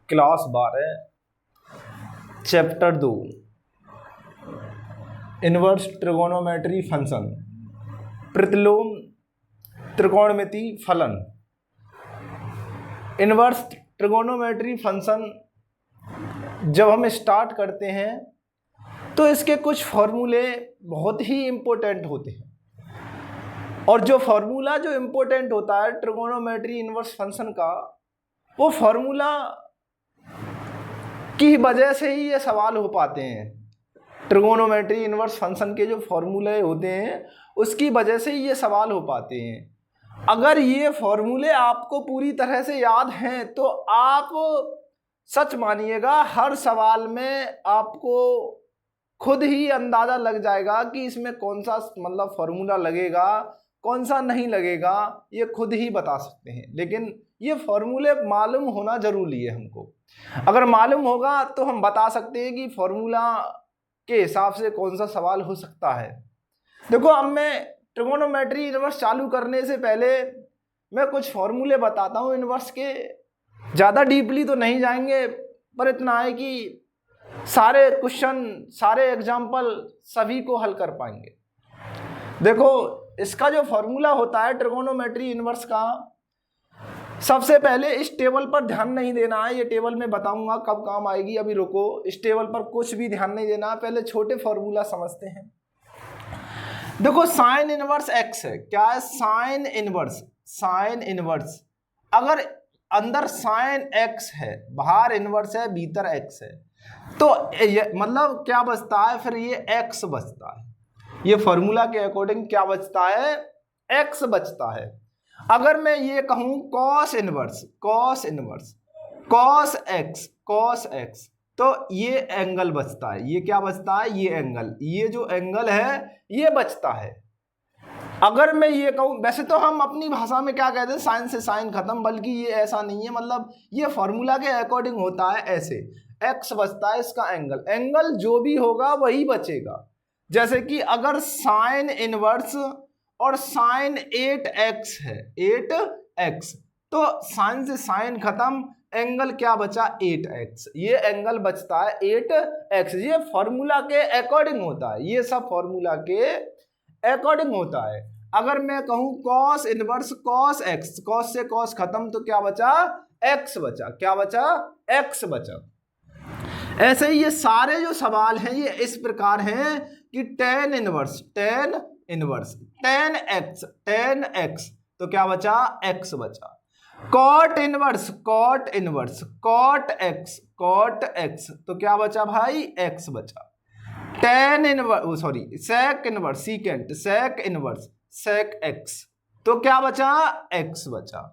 Class 12 chapter 2 inverse trigonometry function, प्रतिलोम त्रिकोणमिति फलन। Inverse trigonometry function जब हम स्टार्ट करते हैं तो इसके कुछ फॉर्मूले बहुत ही इम्पोर्टेंट होते हैं, और जो फार्मूला जो इम्पोर्टेंट होता है ट्रिगोनोमेट्री इनवर्स फंक्शन का, वो फार्मूला की वजह से ही ये सवाल हो पाते हैं। ट्रिगोनोमेट्री इनवर्स फंक्शन के जो फार्मूले होते हैं उसकी वजह से ही ये सवाल हो पाते हैं। अगर ये फार्मूले आपको पूरी तरह से याद हैं तो आप सच मानिएगा हर सवाल में आपको खुद ही अंदाज़ा लग जाएगा कि इसमें कौन सा मतलब फार्मूला लगेगा, कौन सा नहीं लगेगा, ये खुद ही बता सकते हैं। लेकिन ये फार्मूले मालूम होना ज़रूरी है हमको। अगर मालूम होगा तो हम बता सकते हैं कि फार्मूला के हिसाब से कौन सा सवाल हो सकता है। देखो, अब मैं ट्रिगोनोमेट्री इनवर्स चालू करने से पहले मैं कुछ फार्मूले बताता हूँ इनवर्स के। ज़्यादा डीपली तो नहीं जाएंगे, पर इतना है कि सारे क्वेश्चन, सारे एग्जाम्पल सभी को हल कर पाएंगे। देखो, इसका जो फार्मूला होता है ट्रिगोनोमेट्री इनवर्स का, सबसे पहले इस टेबल पर ध्यान नहीं देना है। ये टेबल मैं बताऊंगा कब काम आएगी, अभी रुको। इस टेबल पर कुछ भी ध्यान नहीं देना है, पहले छोटे फार्मूला समझते हैं। देखो, साइन इनवर्स एक्स है। क्या है? Sign inverse. साइन इनवर्स, अगर अंदर साइन एक्स है, बाहर इनवर्स है, भीतर एक्स है, तो मतलब क्या बचता है फिर? ये एक्स बचता है। ये फॉर्मूला के अकॉर्डिंग क्या बचता है? एक्स बचता है। अगर मैं ये कहूं cos inverse, cos inverse, cos x, cos x, तो ये एंगल बचता है। ये क्या बचता है? ये एंगल, ये जो एंगल है ये बचता है। अगर मैं ये कहूं, वैसे तो हम अपनी भाषा में क्या कहते हैं, साइन से साइन खत्म, बल्कि ये ऐसा नहीं है, मतलब ये फॉर्मूला के अकॉर्डिंग होता है ऐसे। एक्स बचता है, इसका एंगल, एंगल जो भी होगा वही बचेगा। जैसे कि अगर साइन इनवर्स और साइन 8x है, 8x, तो साइन से साइन खत्म, एंगल क्या बचा? 8x, ये एंगल बचता है 8x। ये फॉर्मूला के अकॉर्डिंग होता है, ये सब फॉर्मूला के अकॉर्डिंग होता है। अगर मैं कहूं cos inverse cos x, cos से कॉस खत्म, तो क्या बचा? x बचा। क्या बचा? x बचा। ऐसे ही ये सारे जो सवाल हैं ये इस प्रकार हैं कि tan inverse, tan inverse, tan x, tan x, तो क्या बचा? x बचा। Cot inverse, cot inverse, cot x, cot x, तो क्या बचा भाई? x बचा। Tan inverse, sorry, sec inverse, secant, sec inverse, sec x, तो क्या बचा? x बचा।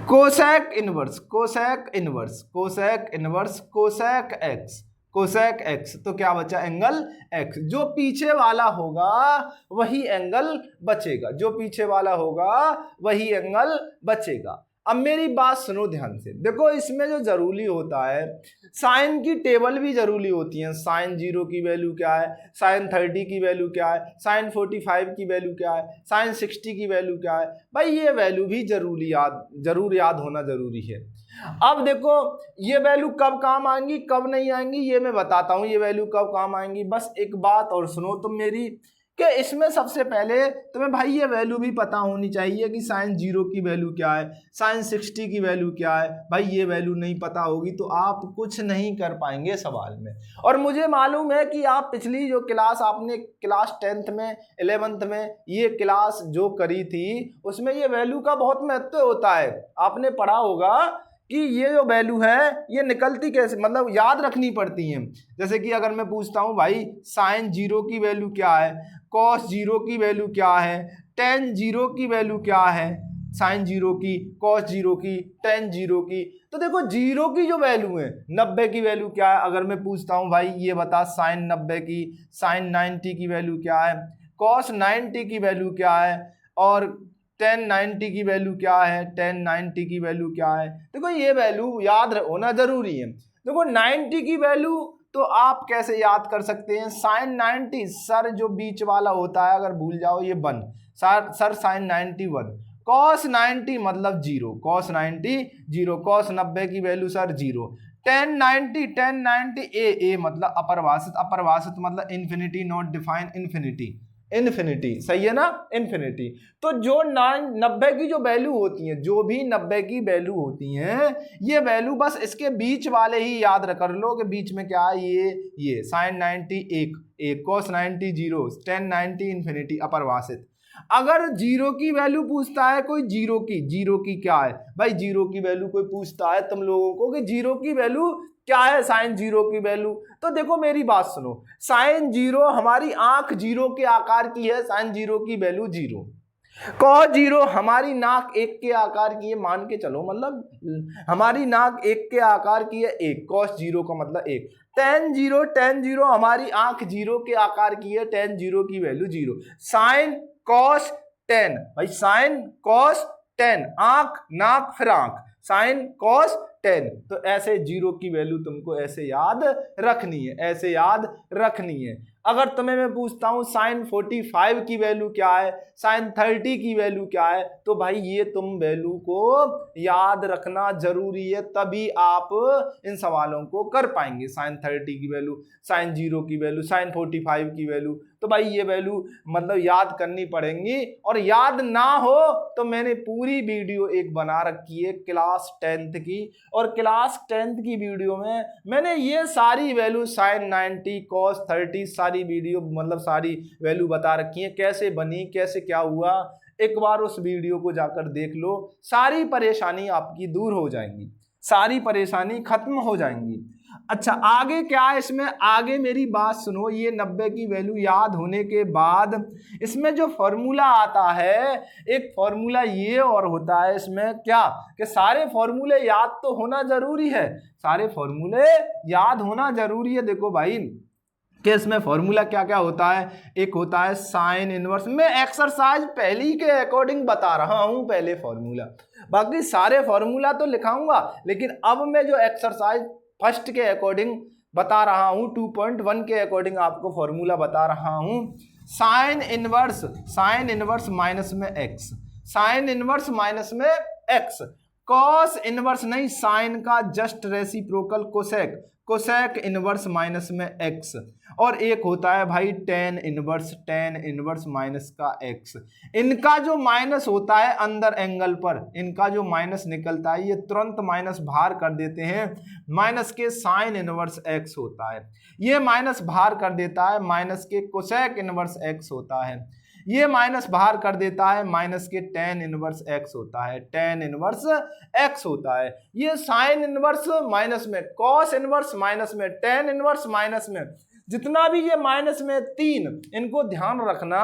Cosec inverse, cosec inverse, cosec inverse, cosec x, cosec x, तो क्या बचा? Angle x। जो पीछे वाला होगा वही एंगल बचेगा, जो पीछे वाला होगा वही एंगल बचेगा। अब मेरी बात सुनो ध्यान से। देखो, इसमें जो जरूरी होता है, साइन की टेबल भी जरूरी होती है। साइन 0 की वैल्यू क्या है, साइन 30 की वैल्यू क्या है, साइन 45 की वैल्यू क्या है, साइन 60 की वैल्यू क्या है, भाई ये वैल्यू भी जरूर याद होना जरूरी है। अब देखो, ये वैल्यू कब काम आएंगी, कब नहीं आएंगी, ये मैं बताता हूँ। ये वैल्यू कब काम आएंगी, बस एक बात और सुनो तुम मेरी, कि इसमें सबसे पहले तुम्हें भाई ये वैल्यू भी पता होनी चाहिए कि साइन 0 की वैल्यू क्या है, साइन 60 की वैल्यू क्या है। भाई ये वैल्यू नहीं पता होगी तो आप कुछ नहीं कर पाएंगे सवाल में। और मुझे मालूम है कि आप पिछली जो क्लास आपने क्लास 10th में, 11th में ये क्लास जो करी थी उसमें ये वैल्यू का बहुत महत्व होता है। आपने पढ़ा होगा कि ये जो वैल्यू है ये निकलती कैसे, मतलब याद रखनी पड़ती है। जैसे कि अगर मैं पूछता हूँ भाई साइन 0 की वैल्यू क्या है, कॉस 0 की वैल्यू क्या है, टेन 0 की वैल्यू क्या है, साइन 0 की, कॉस 0 की, टेन 0 की, तो देखो 0 की जो वैल्यू है, 90 की वैल्यू क्या है। अगर मैं पूछता हूँ भाई ये बता साइन 90 की, साइन 90 की वैल्यू क्या है, कॉस 90 की वैल्यू क्या है, और टेन 90 की वैल्यू क्या है, टेन 90 की वैल्यू क्या है। देखो ये वैल्यू याद होना जरूरी है। देखो 90 की वैल्यू तो आप कैसे याद कर सकते हैं? साइन 90, सर जो बीच वाला होता है अगर भूल जाओ ये 1, सर साइन 91, cos 90 मतलब जीरो, cos 90 जीरो, cos 90 की वैल्यू सर जीरो, tan 90 ए मतलब अपरिभाषित, अपरिभाषित मतलब infinity, not define, infinity, infinity, सही है ना, इन्फिनिटी। तो जो 90 की जो वैल्यू होती है, जो भी 90 की वैल्यू होती हैं, ये वैल्यू बस इसके बीच वाले ही याद कर लो कि बीच में क्या है, ये sin 90 एक, cos 90 जीरो, tan 90 इन्फिनिटी, अपरिभाषित। अगर जीरो की वैल्यू पूछता है कोई, जीरो की क्या है भाई, जीरो की वैल्यू कोई पूछता है तुम लोगों को कि जीरो की वैल्यू क्या है, साइन जीरो की वैल्यू, तो देखो मेरी बात सुनो, साइन जीरो हमारी आंख जीरो के आकार की है, साइन जीरो की वैल्यू जीरो, कॉस जीरो हमारी नाक एक के आकार की है, मान के चलो, मतलब हमारी नाक एक के आकार की है एक, कॉस जीरो का मतलब एक, टेन जीरो हमारी आंख जीरो के आकार की है, टेन जीरो की value zero, sine cos tan, भाई साइन कॉस टेन, आंख नाक फिर आंख, साइन कॉस टेन, तो ऐसे जीरो की वैल्यू तुमको ऐसे याद रखनी है, ऐसे याद रखनी है। अगर तुम्हें मैं पूछता हूं साइन 45 की वैल्यू क्या है, साइन 30 की वैल्यू क्या है, तो भाई ये तुम वैल्यू को याद रखना जरूरी है, तभी आप इन सवालों को कर पाएंगे। साइन 30 की वैल्यू, साइन जीरो की वैल्यू, साइन 45 की वैल्यू, तो भाई ये वैल्यू मतलब याद करनी पड़ेंगी, और याद ना हो तो मैंने पूरी वीडियो एक बना रखी है क्लास 10th की, और क्लास 10th की वीडियो में मैंने ये सारी वैल्यू साइन 90 कॉस 30 सारी वीडियो मतलब सारी वैल्यू बता रखी है, कैसे बनी, कैसे क्या हुआ, एक बार उस वीडियो को जाकर देख लो, सारी परेशानी आपकी दूर हो जाएंगी, सारी परेशानी खत्म हो जाएंगी। अच्छा आगे क्या है इसमें, आगे मेरी बात सुनो, ये 90 की वैल्यू याद होने के बाद इसमें जो फॉर्मूला आता है, एक फॉर्मूला ये और होता है इसमें क्या, कि सारे फॉर्मूले याद तो होना जरूरी है, सारे फॉर्मूले याद होना जरूरी है। देखो भाई कि इसमें फॉर्मूला क्या क्या होता है, एक होता है साइन इनवर्स, मैं एक्सरसाइज पहली के अकॉर्डिंग बता रहा हूं पहले फॉर्मूला, बाकी सारे फॉर्मूला तो लिखाऊंगा, लेकिन अब मैं जो एक्सरसाइज फर्स्ट के अकॉर्डिंग बता रहा हूं, 2.1 के अकॉर्डिंग आपको फॉर्मूला बता रहा हूं। साइन इनवर्स माइनस में एक्स, साइन इनवर्स माइनस में एक्स, कॉस इनवर्स नहीं, साइन का just reciprocal cosec, cosec inverse minus में एक्स, और एक होता है भाई टेन इनवर्स माइनस का एक्स। इनका जो माइनस होता है अंदर एंगल पर, इनका जो माइनस निकलता है ये तुरंत माइनस बाहर कर देते हैं, माइनस के साइन इनवर्स एक्स होता है, ये माइनस बाहर कर देता है, माइनस के कोसेक इनवर्स एक्स होता है, ये माइनस बाहर कर देता है, माइनस के टेन इनवर्स एक्स होता है, टेन इनवर्स एक्स होता है। ये साइन इनवर्स माइनस में, कॉस इनवर्स माइनस में, टेन इनवर्स माइनस में, जितना भी ये माइनस में तीन, इनको ध्यान रखना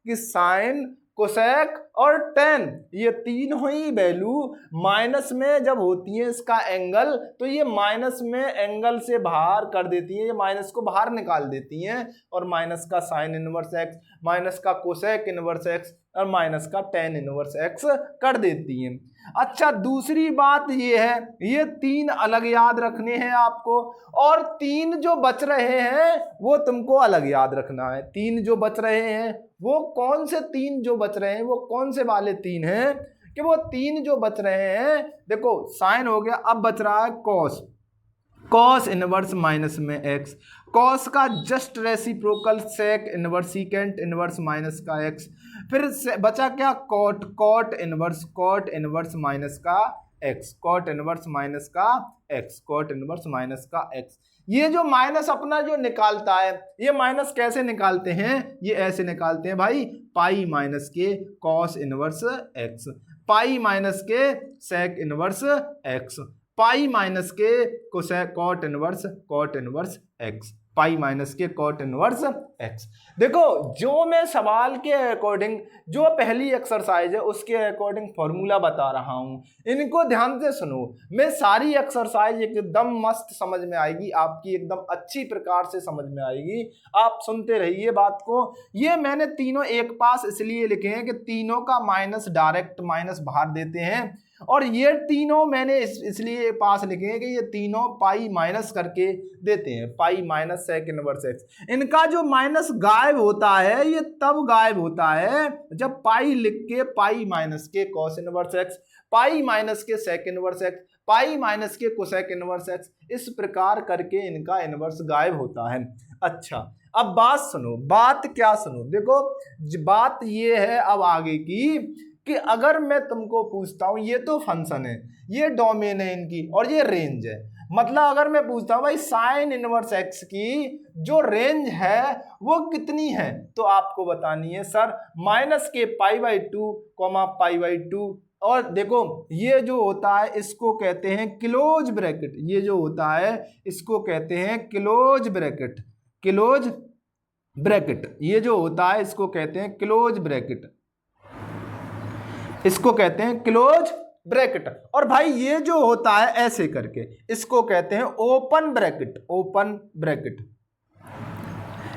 कि साइन कोसेक और टेन ये तीन ही वैल्यू माइनस में जब होती है इसका एंगल, तो ये माइनस में एंगल से बाहर कर देती है, ये माइनस को बाहर निकाल देती हैं, और माइनस का साइन इनवर्स एक्स, माइनस का कोसेक इनवर्स एक्स और माइनस का टेन इनवर्स एक्स कर देती हैं। अच्छा दूसरी बात ये है, ये तीन अलग याद रखने हैं आपको, और तीन जो बच रहे हैं वो तुमको अलग याद रखना है। तीन जो बच रहे हैं वो कौन से तीन जो बच रहे हैं, वो कौन से वाले तीन हैं, कि वो तीन जो बच रहे हैं, देखो साइन हो गया, अब बच रहा है कॉस, कॉस इनवर्स माइनस में एक्स, कॉस का just reciprocal sec inverse, secant inverse minus का एक्स, फिर बचा क्या कॉट, कॉट इनवर्स माइनस का एक्स, कॉट इनवर्स माइनस का एक्स, कॉट इनवर्स माइनस का एक्स। ये जो माइनस अपना जो निकालता है, ये माइनस कैसे निकालते हैं, ये ऐसे निकालते हैं भाई, पाई माइनस के cos inverse x, pi minus के sec inverse x, pi minus के cot inverse x, pi minus के कॉट इनवर्स एक्स। देखो जो मैं सवाल के अकॉर्डिंग, जो पहली एक्सरसाइज है उसके अकॉर्डिंग फॉर्मूला बता रहा हूं, इनको ध्यान से सुनो, मैं सारी एक्सरसाइज एकदम मस्त समझ में आएगी आपकी, एकदम अच्छी प्रकार से समझ में आएगी, आप सुनते रहिए बात को। ये मैंने तीनों एक पास इसलिए लिखे हैं कि तीनों का माइनस डायरेक्ट माइनस बाहर देते हैं, और ये तीनों मैंने इसलिए पास लिखे कि ये तीनों पाई माइनस करके देते हैं, pi minus sec inverse x. इनका जो माइनस गायब होता है ये तब गायब होता है जब पाई लिख के पाई माइनस के cos inverse x, pi minus के sec inverse x, pi minus के कोसेक इनवर्स एक्स, इस प्रकार करके इनका इनवर्स गायब होता है। अच्छा अब बात सुनो, बात क्या सुनो, देखो बात ये है अब आगे की कि अगर मैं तुमको पूछता हूं ये तो फंक्शन है, ये डोमेन है इनकी और ये रेंज है, मतलब अगर मैं पूछता हूं भाई साइन इनवर्स एक्स की जो रेंज है वो कितनी है, तो आपको बतानी है सर माइनस के pi by two comma pi by two. और देखो ये जो होता है इसको कहते हैं क्लोज ब्रैकेट, ये जो होता है इसको कहते हैं क्लोज ब्रैकेट, क्लोज ब्रैकेट, ये जो होता है इसको कहते हैं क्लोज ब्रैकेट, इसको कहते हैं क्लोज ब्रैकेट। और भाई ये जो होता है ऐसे करके इसको कहते हैं ओपन ब्रैकेट, ओपन ब्रैकेट,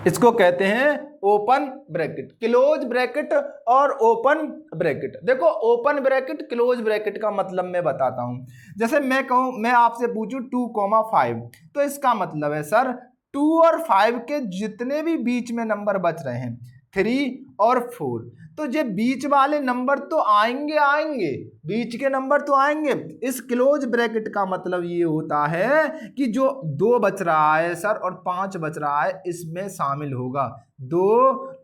इसको कहते हैं ओपन ब्रैकेट, क्लोज ब्रैकेट और ओपन ब्रैकेट। देखो ओपन ब्रैकेट क्लोज ब्रैकेट का मतलब मैं बताता हूं, जैसे मैं कहूं, मैं आपसे पूछूं 2,5 तो इसका मतलब है सर 2 और 5 के जितने भी बीच में नंबर बच रहे हैं 3 और 4, तो ये बीच वाले नंबर तो आएंगे आएंगे, बीच के नंबर तो आएंगे। इस क्लोज ब्रैकेट का मतलब ये होता है कि जो 2 बच रहा है सर और 5 बच रहा है इसमें शामिल होगा 2,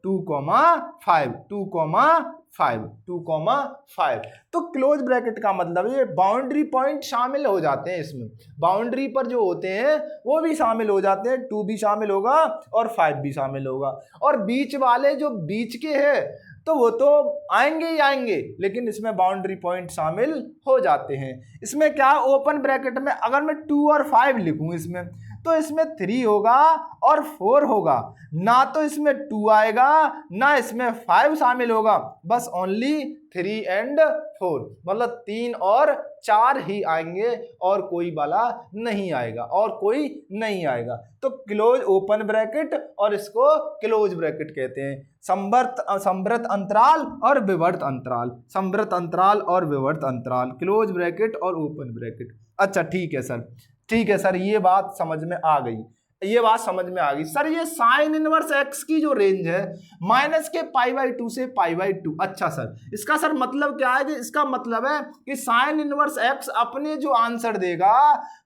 2,5, 2,5, 2,5। तो क्लोज ब्रैकेट का मतलब ये बाउंड्री पॉइंट शामिल हो जाते हैं इसमें, बाउंड्री पर जो होते हैं वो भी शामिल हो जाते हैं, 2 भी शामिल होगा और 5 भी शामिल होगा। और बीच वाले जो बीच के हैं तो वो तो आएंगे ही आएंगे, लेकिन इसमें बाउंड्री पॉइंट शामिल हो जाते हैं। इसमें क्या ओपन ब्रैकेट में अगर मैं 2 और 5 लिखूं इसमें, तो इसमें 3 होगा और 4 होगा, ना तो इसमें 2 आएगा ना इसमें 5 शामिल होगा, बस ओनली 3 एंड 4, मतलब 3 और 4 ही आएंगे और कोई वाला नहीं आएगा, और कोई नहीं आएगा। तो क्लोज ओपन ब्रैकेट और इसको क्लोज ब्रैकेट कहते हैं। संवृत अंतराल और विवर्त अंतराल, संवृत अंतराल और विवर्त अंतराल, क्लोज ब्रैकेट और ओपन ब्रैकेट। अच्छा ठीक है सर, ठीक है सर, ये बात समझ में आ गई, ये बात समझ में आ गई सर। ये साइन इनवर्स एक्स की जो रेंज है माइनस के पाई बाई 2 से पाई बाई 2। अच्छा सर, इसका सर मतलब क्या है कि इसका मतलब है कि साइन इनवर्स एक्स अपने जो आंसर देगा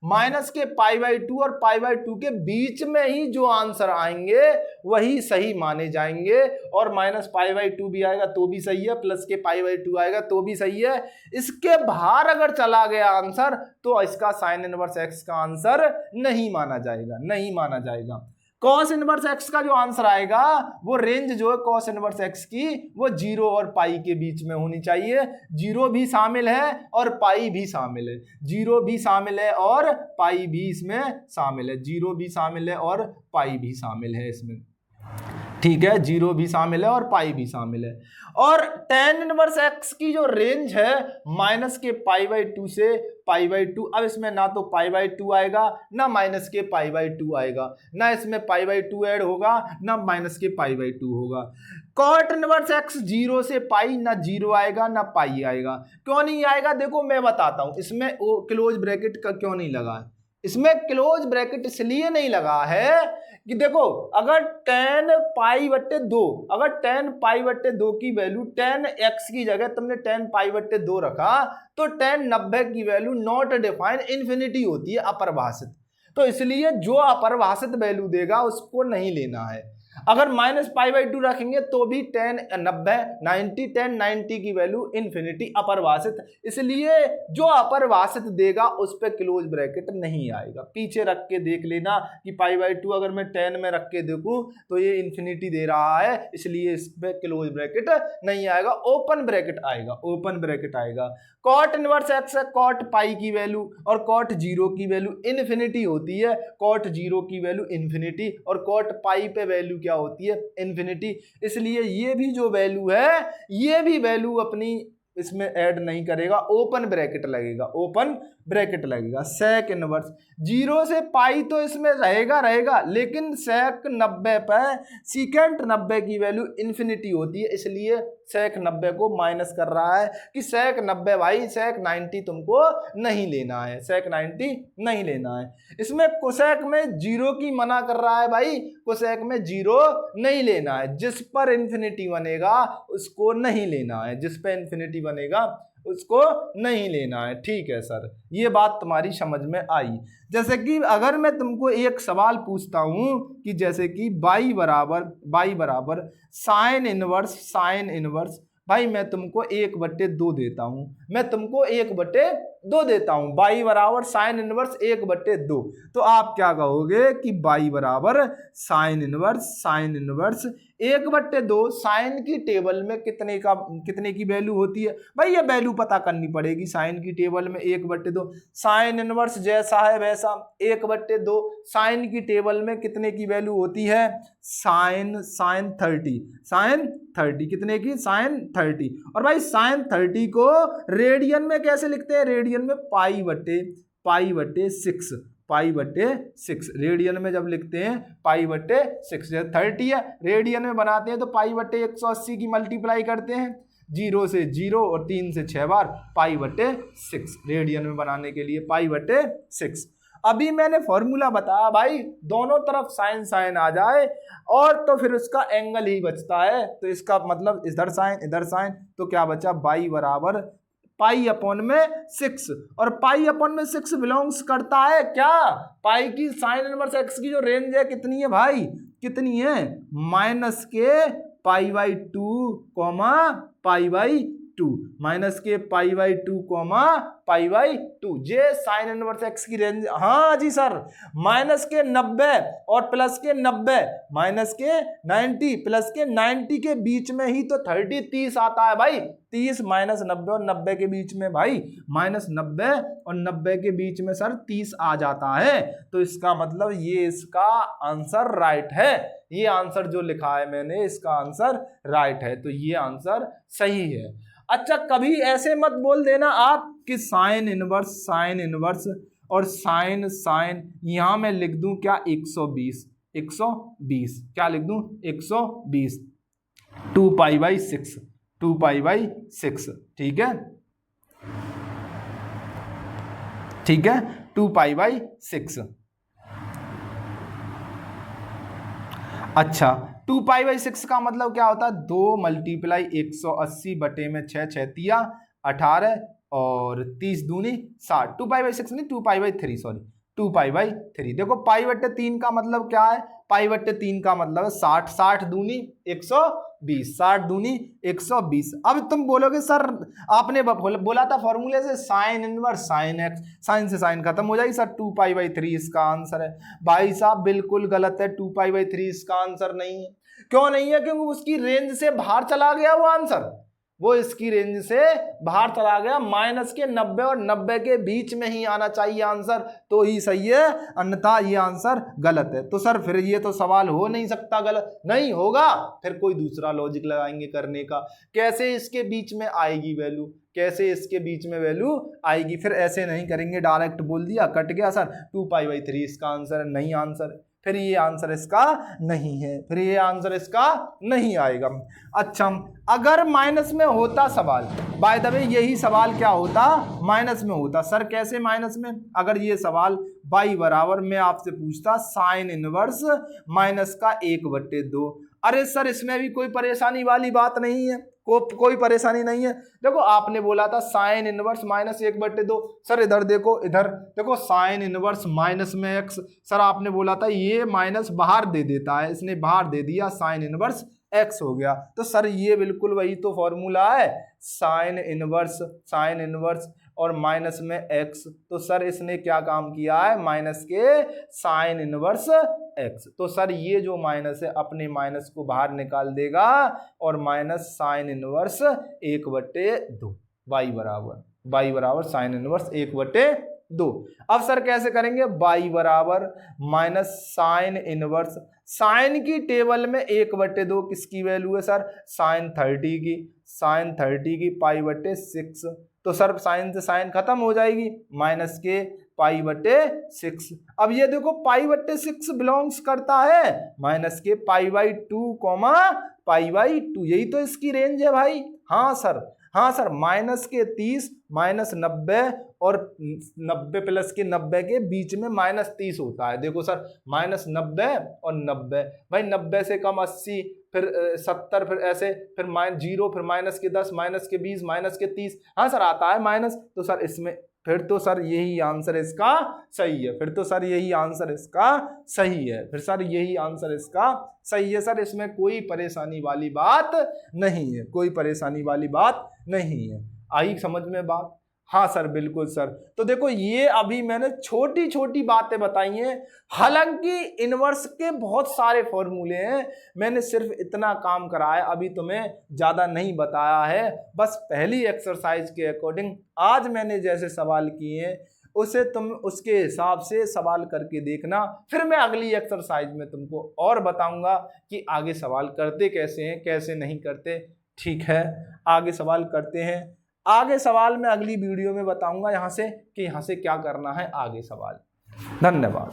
माइनस के पाई बाई 2 और पाई बाई 2 के बीच में ही जो आंसर आएंगे वही सही माने जाएंगे, और माइनस पाई बाई 2 भी आएगा तो भी सही है, प्लस के पाई बाई 2 आएगा तो भी सही है। इसके बाहर अगर चला गया आंसर तो इसका साइन इनवर्स एक्स का आंसर नहीं माना जाएगा, नहीं माना जाएगा। कॉस इनवर्स एक्स का जो आंसर आएगा वो रेंज जो है कॉस इनवर्स एक्स की वो 0 और पाई के बीच में होनी चाहिए। 0 भी शामिल है और पाई भी शामिल है, 0 भी शामिल है और पाई भी इसमें शामिल है, 0 भी शामिल है और पाई भी शामिल है इसमें, ठीक है, 0 भी शामिल है और पाई भी शामिल है। और tan इनवर्स x की जो रेंज है माइनस के पाई बाई 2 से पाई बाई 2, अब इसमें ना तो पाई बाई 2 आएगा ना माइनस के पाई बाई 2 आएगा, ना इसमें पाई बाई 2 ऐड होगा ना माइनस के पाई बाई 2 होगा। कॉट इनवर्स x 0 से पाई, ना 0 आएगा ना पाई आएगा। क्यों नहीं आएगा देखो मैं बताता हूं, इसमें क्लोज ब्रैकेट का क्यों नहीं लगा है। इसमें क्लोज ब्रैकेट इसलिए नहीं लगा है कि देखो अगर tan पाई बट्टे 2, अगर tan पाई बट्टे 2 की वैल्यू tan x की जगह तुमने tan पाई बट्टे 2 रखा तो tan 90 की वैल्यू नॉट डिफाइन इन्फिनिटी होती है, अपरिभाषित। तो इसलिए जो अपरिभाषित वैल्यू देगा उसको नहीं लेना है। अगर माइनस पाई बाई 2 रखेंगे तो भी tan 90 की वैल्यू इन्फिनिटी, अपरिभाषित, इसलिए जो अपरिभाषित देगा उस पर क्लोज ब्रैकेट नहीं आएगा। पीछे रख के देख लेना कि पाई बाई 2 अगर मैं 10 में रख के देखूं तो ये इन्फिनिटी दे रहा है, इसलिए इस पर क्लोज ब्रैकेट नहीं आएगा, ओपन ब्रैकेट आएगा, ओपन ब्रैकेट आएगा। कॉट इनवर्स एक्स है, कॉट पाई की वैल्यू और कॉट 0 की वैल्यू इन्फिनिटी होती है, कॉट 0 की वैल्यू इन्फिनिटी और कॉट पाई पे वैल्यू क्या होती है, इन्फिनिटी। इसलिए ये भी जो वैल्यू है ये भी वैल्यू अपनी इसमें ऐड नहीं करेगा, ओपन ब्रैकेट लगेगा, ओपन ब्रैकेट लगेगा, सेक इनवर्स। 0 से पाई तो इसमें रहेगा, लेकिन सेक 90 पर सीकेंट 90 की वैल्यू इन्फिनिटी होती है, इसलिए सेक 90 को माइनस कर रहा है कि सेक 90 भाई, सेक 90 तुमको नहीं लेना है, सेक 90 नहीं लेना है। इसमें कोसेक में 0 की मना कर रहा है भाई, कोसेक में 0 नहीं लेना है, जिस पर इन्फिनिटी बनेगा उसको नहीं लेना है, जिस पर इन्फिनिटी बनेगा उसको नहीं लेना है। ठीक है सर, ये बात तुम्हारी समझ में आई। जैसे कि अगर मैं तुमको एक सवाल पूछता हूं कि जैसे कि बाई बराबर साइन इनवर्स, भाई मैं तुमको 1/2 देता हूं, मैं तुमको 1/2 देता हूं, बाई बराबर साइन इनवर्स 1/2, तो आप क्या कहोगे कि बाई बराबर साइन इनवर्स 1/2, साइन की टेबल में कितने की वैल्यू होती है भाई, ये वैल्यू पता करनी पड़ेगी। साइन की टेबल में 1/2, साइन इनवर्स जैसा है वैसा 1/2, साइन की टेबल में कितने की वैल्यू होती है, साइन 30 कितने की, साइन 30। और भाई साइन 30 को रेडियन में कैसे लिखते हैं, रेडियन में पाई/6, रेडियन में जब लिखते हैं पाई/6, 30 है, रेडियन में बनाते हैं तो पाई/180 की मल्टीप्लाई करते हैं, 0 से 0 और 3 से 6 बार, पाई/6, रेडियन में बनाने के लिए पाई/6। अभी मैंने फॉर्मूला बताया भाई, दोनों तरफ साइन आ जाए और तो फिर उसका एंगल ही बचता है, तो इसका मतलब इधर साइन, तो क्या बचा, बाई बराबर पाई/6, और पाई/6 बिलोंग्स करता है क्या, पाई की साइन इनवर्स एक्स की जो रेंज है कितनी है भाई, कितनी है, माइनस के पाई/2, माइनस के पाई/2, जे साइन इनवर्स एक्स की रेंज। हाँ जी सर, माइनस के 90 और प्लस के 90, माइनस के 90 प्लस के 90 के बीच में ही तो 30 आता है भाई, 30 माइनस 90 और 90 के बीच में भाई, माइनस 90 और 90 के बीच में सर 30 आ जाता है, तो इसका मतलब ये इसका आंसर राइट है, ये आंसर जो लिखा है मैंने इसका आंसर राइट है, तो ये आंसर सही है। अच्छा, कभी ऐसे मत बोल देना आप कि साइन इनवर्स और साइन यहां मैं लिख दूं क्या, 120, क्या लिख दूं, 120, 2π/6, ठीक है, 2π/6। अच्छा, 2π/6 का मतलब क्या होता है, 2 × 180/6, 6 18 और 30 दूनी 60, 2π/6 नहीं 2π/3, सॉरी 2π/3। देखो पाई/3 का मतलब क्या है, पाई/3 का मतलब है 60, 60 दूनी 120, 60 दूनी 120। अब तुम बोलोगे सर आपने बोला था फॉर्मूले से sine inverse sine x, sine से साइन खत्म हो जाएगी सर, 2π/3 इसका आंसर है। भाई साहब बिल्कुल गलत है, 2π/3 इसका आंसर नहीं है। क्यों नहीं है, क्योंकि उसकी रेंज से बाहर चला गया वो आंसर, वो इसकी रेंज से बाहर चला गया, माइनस के 90 और 90 के बीच में ही आना चाहिए आंसर, तो ही सही है, अन्यथा ये आंसर गलत है। तो सर फिर ये तो सवाल हो नहीं सकता, गलत नहीं होगा, फिर कोई दूसरा लॉजिक लगाएंगे करने का, कैसे इसके बीच में आएगी वैल्यू, कैसे इसके बीच में वैल्यू आएगी, फिर ऐसे नहीं करेंगे डायरेक्ट बोल दिया कट गया सर 2π/3 इसका आंसर है, नहीं आंसर है, फिर ये आंसर इसका नहीं है, फिर ये आंसर इसका नहीं आएगा। अच्छा, अगर माइनस में होता सवाल, बाय द वे यही सवाल क्या होता, माइनस में होता। सर कैसे माइनस में, अगर ये सवाल बाई बराबर मैं आपसे पूछता साइन इनवर्स माइनस का 1/2, अरे सर इसमें भी कोई परेशानी वाली बात नहीं है, कोई परेशानी नहीं है। देखो आपने बोला था साइन इनवर्स माइनस 1/2, सर इधर देखो, इधर देखो साइन इनवर्स माइनस में एक्स, सर आपने बोला था ये माइनस बाहर दे देता है, इसने बाहर दे दिया, साइन इनवर्स एक्स हो गया, तो सर ये बिल्कुल वही तो फॉर्मूला है, साइन इनवर्स और माइनस में एक्स, तो सर इसने क्या काम किया है, माइनस के साइन इनवर्स एक्स, तो सर ये जो माइनस है अपने माइनस को बाहर निकाल देगा और माइनस साइन इनवर्स 1/2, बाई बराबर साइन इनवर्स 1/2। अब सर कैसे करेंगे, बाई बराबर माइनस साइन इनवर्स, साइन की टेबल में 1/2 किसकी वैल्यू है सर, साइन 30 की, पाई/6 तो सर साइन से साइन खत्म हो जाएगी, माइनस के पाई बटे 6। अब ये देखो पाई बटे 6 बिलोंग्स करता है माइनस के pi by 2 comma pi by 2, यही तो इसकी रेंज है भाई। हाँ सर, माइनस के 30 माइनस 90 और 90 प्लस के 90 के बीच में माइनस 30 होता है। देखो सर माइनस 90 और 90 भाई, 90 से कम 80, फिर 70, फिर ऐसे, फिर -0, फिर माइनस के 10, माइनस के 20, माइनस के 30। हाँ सर आता है माइनस, तो सर इसमें फिर तो सर यही आंसर इसका सही है, फिर तो सर यही आंसर इसका सही है, फिर सर यही आंसर इसका सही है। सर इसमें कोई परेशानी वाली बात नहीं है, कोई परेशानी वाली बात नहीं है। आई समझ में बात? हाँ सर बिल्कुल सर। तो देखो ये अभी मैंने छोटी छोटी बातें बताई हैं, हालांकि इनवर्स के बहुत सारे फॉर्मूले हैं, मैंने सिर्फ इतना काम करा है, अभी तुम्हें ज़्यादा नहीं बताया है। बस पहली एक्सरसाइज के अकॉर्डिंग आज मैंने जैसे सवाल किए हैं उसे तुम उसके हिसाब से सवाल करके देखना, फिर मैं अगली एक्सरसाइज में तुमको और बताऊंगा कि आगे सवाल करते कैसे हैं, कैसे नहीं करते। ठीक है, आगे सवाल करते हैं। आगे सवाल मैं अगली वीडियो में बताऊंगा यहाँ से कि यहाँ से क्या करना है आगे सवाल। धन्यवाद।